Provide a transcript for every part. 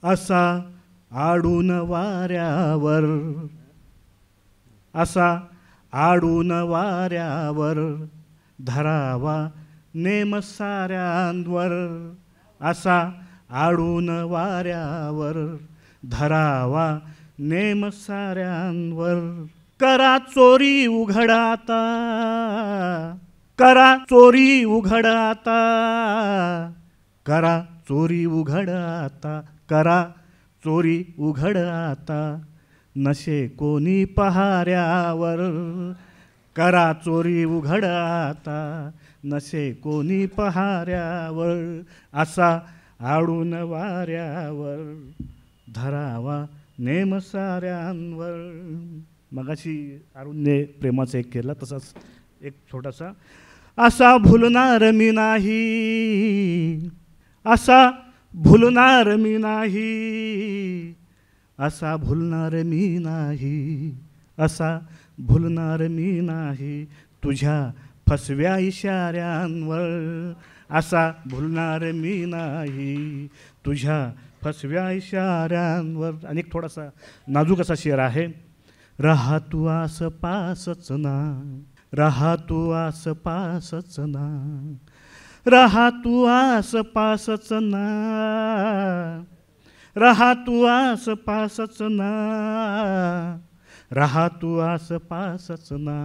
असा आडून वाऱ्यावर, असा आडून वाऱ्यावर धरावा नेम साऱ्यांवर, असा आडून वाऱ्यावर धरावा नेम साऱ्यांवर. करा चोरी उघड आता, करा चोरी उघड आता, करा चोरी उघड आता, करा चोरी उघड आता, नशे कोणी पहाऱ्यावर. करा चोरी उघड आता, नसे कोणी पहाऱ्यावर, असा आडून वाऱ्यावर धरावा नेम साऱ्यांवर. मगाशी अरुणने प्रेमाचा एक केला, तसाच एक छोटासा. असा भुलणार मी नाही, असा भुलणार मी नाही, असा भुलणार मी नाही, असा भुलणार मी नाही, तुझ्या फसव्या इशाऱ्यांवर. असा भुलणार मी नाही, तुझ्या फसव्या इशाऱ्यांवर. आणि एक थोडासा नाजूक असा शेर आहे. रहा तू आस पासच ना, रहा तू आस पासच ना, रहा तू आस पासच ना, रहा तू आस पासच ना, रहा तू आस पासच ना,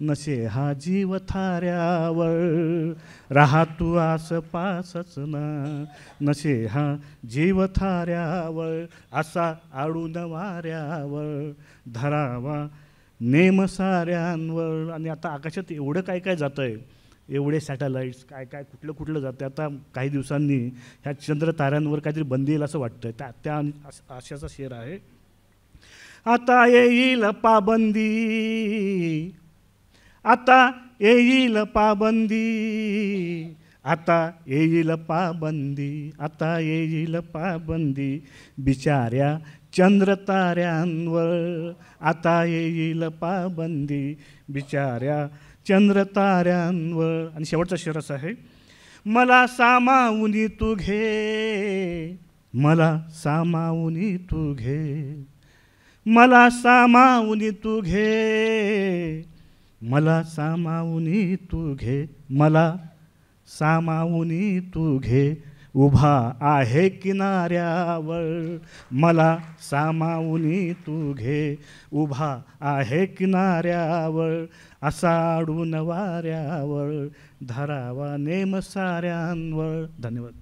नसे हा जीव थाऱ्यावर. रहा तू आस पासच ना, नसे हा जीव थाऱ्यावर, असा आडून वाऱ्यावर धरावा नेम साऱ्यांवर. आणि आता आकाशात एवढं काय काय जातं आहे, एवढे सॅटेलाइट्स काय काय कुठलं कुठलं जातं. आता काही दिवसांनी ह्या चंद्र ताऱ्यांवर काहीतरी बंदी येईल असं वाटतं. त्या आशाचा शेर आहे. आता येईल पाबंदी, आता येईल पाबंदी, आता येईल पाबंदी, आता येईल पाबंदी, बिचाऱ्या चंद्र ताऱ्यांवर. आता येईल पाबंदी, बिचाऱ्या चंद्र ताऱ्यांवर. आणि शेवटचा शेर असा आहे. मला सामावुनी तू घे, मला सामावुनी तू घे, मला सामावुनी तू घे, मला सामावुनी तू घे, मला सामावुनी तू घे, उभा आहे किनाऱ्यावर. मला सामावुनी तू घे, उभा आहे किनाऱ्यावर, असा आडून वाऱ्यावर धरावा नेम साऱ्यांवर. धन्यवाद.